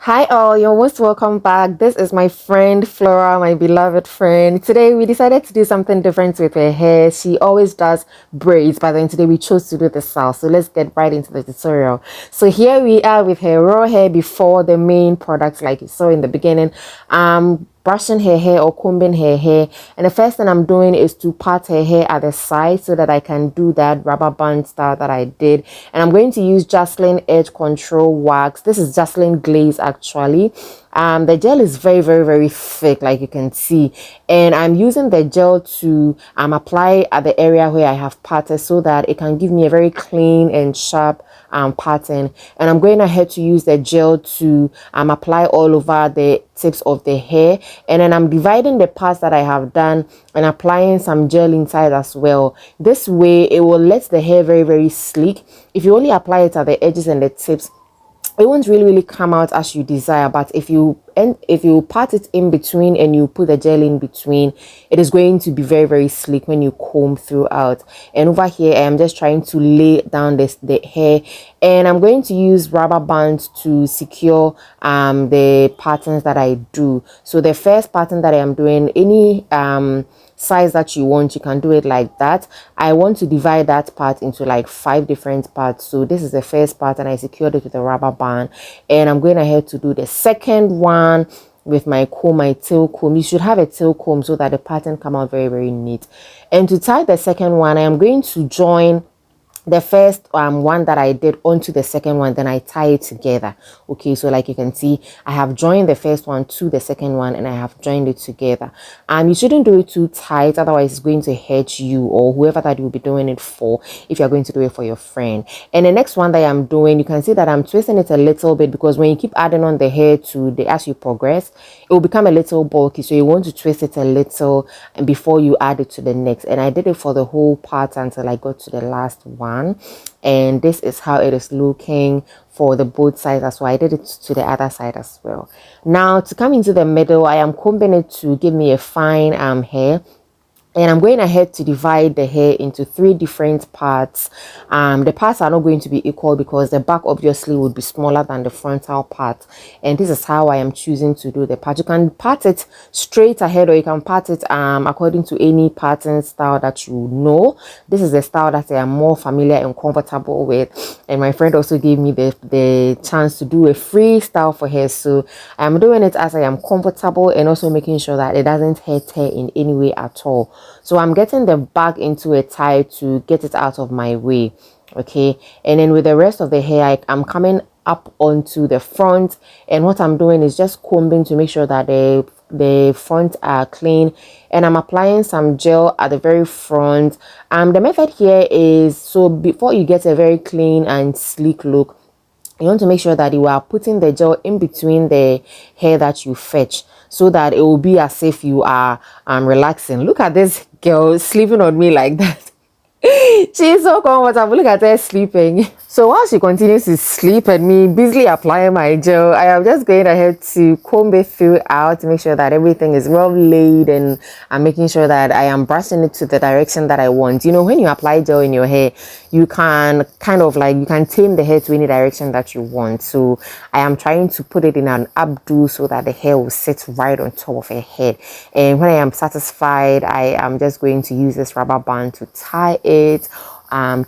Hi all, you're most welcome back. This is my friend Flora, my beloved friend. Today we decided to do something different with her hair. She always does braids, but then today we chose to do the style. So let's get right into the tutorial. So here we are with her raw hair before the main products like you saw in the beginning. Brushing her hair or combing her hair, and the first thing I'm doing is to part her hair at the side so that I can do that rubber band style that I did. And I'm going to use Justlin edge control wax. This is Justlin Glazee actually. The gel is very thick, like you can see, and I'm using the gel to apply at the area where I have parted so that it can give me a very clean and sharp pattern. And I'm going ahead to use the gel to apply all over the tips of the hair, and then I'm dividing the parts that I have done and applying some gel inside as well. This way it will let the hair very sleek. If you only apply it at the edges and the tips, it won't really come out as you desire, but if you part it in between and you put the gel in between, it is going to be very sleek when you comb throughout. And over here I am just trying to lay down the hair, and I'm going to use rubber bands to secure the patterns that I do. So the first pattern that I am doing, any size that you want, you can do it like that. I want to divide that part into like 5 different parts. So this is the first part and I secured it with a rubber band, and I'm going ahead to do the second one with my comb, my tail comb. You should have a tail comb so that the pattern come out very neat. And to tie the second one, I am going to join the first one that I did onto the second one, then I tie it together. Okay, so like you can see, I have joined the first one to the second one and I have joined it together. You shouldn't do it too tight, otherwise it's going to hurt you or whoever that you'll be doing it for, if you're going to do it for your friend. And the next one that I'm doing, you can see that I'm twisting it a little bit, because when you keep adding on the hair to the as you progress, it will become a little bulky, so you want to twist it a little and before you add it to the next. And I did it for the whole part until I got to the last one. And this is how it is looking for the both sides as well. I did it to the other side as well. Now to come into the middle, I am combing it to give me a fine hair. And I'm going ahead to divide the hair into 3 different parts. The parts are not going to be equal because the back obviously would be smaller than the frontal part. And this is how I am choosing to do the part. You can part it straight ahead, or you can part it according to any pattern style that you know. This is the style that I am more familiar and comfortable with. And my friend also gave me the chance to do a freestyle for her. So I'm doing it as I am comfortable and also making sure that it doesn't hurt her in any way at all. So I'm getting the back into a tie to get it out of my way. Okay, and then with the rest of the hair, I'm coming up onto the front, and what I'm doing is just combing to make sure that the front are clean, and I'm applying some gel at the very front. The method here is, so before you get a very clean and sleek look, you want to make sure that you are putting the gel in between the hair that you fetch, so that it will be as if you are relaxing. Look at this girl sleeping on me like that. She's so comfortable. Look at her sleeping. So while she continues to sleep and me busily applying my gel, I am just going ahead to comb it throughout to make sure that everything is well laid, and I'm making sure that I am brushing it to the direction that I want. You know, when you apply gel in your hair, you can kind of like, you can tame the hair to any direction that you want. So I am trying to put it in an updo so that the hair will sit right on top of her head. And when I am satisfied, I am just going to use this rubber band to tie it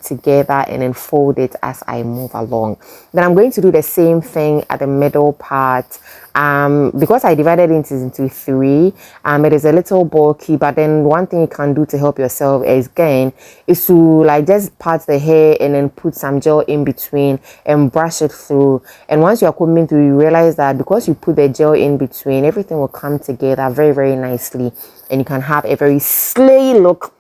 together and then fold it as I move along. Then I'm going to do the same thing at the middle part. Because I divided it into 3, it is a little bulky, but then one thing you can do to help yourself is to like just part the hair and then put some gel in between and brush it through. And once you are combing through, you realize that because you put the gel in between, everything will come together very nicely, and you can have a very slay look.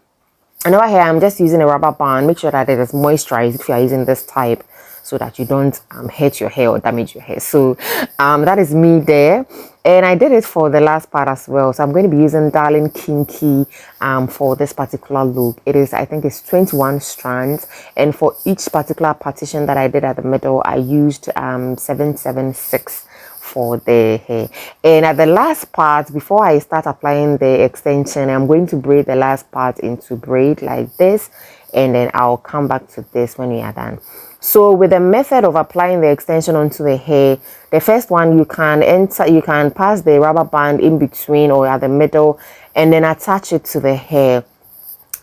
And over here, I'm just using a rubber band. Make sure that it is moisturized if you are using this type, so that you don't hurt your hair or damage your hair. So that is me there, and I did it for the last part as well. So I'm going to be using Darling Kinky for this particular look. It is, I think it's 21 strands, and for each particular partition that I did at the middle, I used 776 for the hair. And at the last part, before I start applying the extension, I'm going to braid the last part into braid like this, and then I'll come back to this when we are done. So with the method of applying the extension onto the hair, the first one, you can pass the rubber band in between or at the middle, and then attach it to the hair.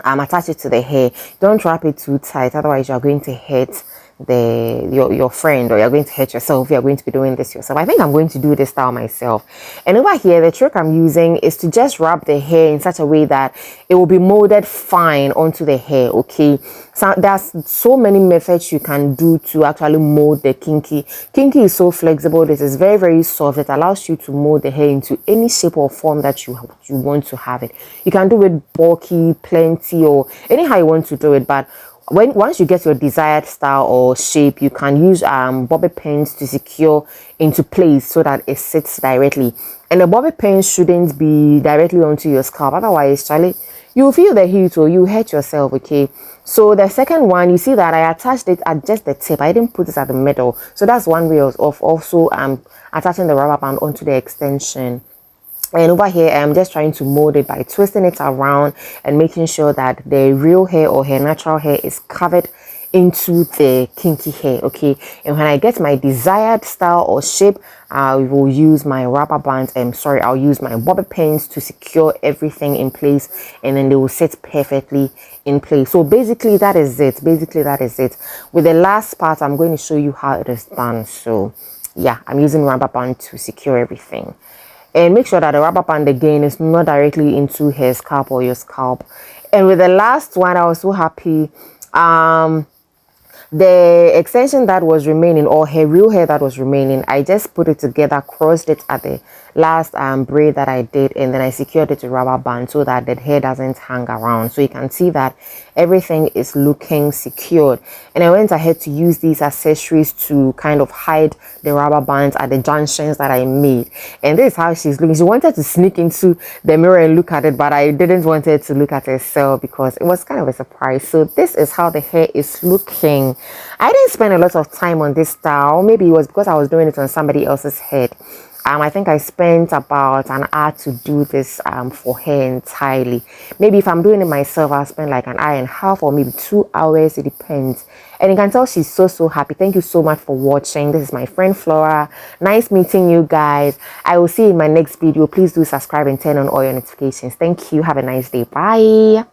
Attach it to the hair. Don't wrap it too tight, otherwise you're going to hurt your friend, or you're going to hurt yourself. You're going to be doing this yourself. I think I'm going to do this style myself. And over here, the trick I'm using is to just wrap the hair in such a way that it will be molded fine onto the hair. Okay, so there's so many methods you can do to actually mold the kinky. Kinky is so flexible. This is very, very soft. It allows you to mold the hair into any shape or form that you want to have it. You can do it bulky, plenty, or anyhow you want to do it. But once you get your desired style or shape, you can use bobby pins to secure into place so that it sits directly. And the bobby pins shouldn't be directly onto your scalp, otherwise Charlie, you feel the heat or you hurt yourself. Okay, so the second one, you see that I attached it at just the tip. I didn't put it at the middle, so that's one way of also attaching the rubber band onto the extension. And over here, I'm just trying to mold it by twisting it around and making sure that the real hair or her natural hair is covered into the kinky hair. Okay, and when I get my desired style or shape, I will use my rubber bands. I'll use my bobby pins to secure everything in place, and then they will sit perfectly in place. So basically that is it. With the last part, I'm going to show you how it is done. So yeah, I'm using rubber band to secure everything. And make sure that the rubber band again is not directly into her scalp or your scalp. And with the last one, I was so happy. The extension that was remaining, or her real hair that was remaining, I just put it together, crossed it at the last braid that I did, and then I secured it to rubber band so that the hair doesn't hang around. So you can see that everything is looking secured. And I went ahead to use these accessories to kind of hide the rubber bands at the junctions that I made. And this is how she's looking. She wanted to sneak into the mirror and look at it, but I didn't want her to look at herself because it was kind of a surprise. So this is how the hair is looking. I didn't spend a lot of time on this style. Maybe it was because I was doing it on somebody else's head. I think I spent about an hour to do this for her entirely. Maybe if I'm doing it myself, I'll spend like an hour and a half or maybe 2 hours. It depends. And you can tell she's so happy. Thank you so much for watching. This is my friend Flora. Nice meeting you guys. I will see you in my next video. Please do subscribe and turn on all your notifications. Thank you. Have a nice day. Bye.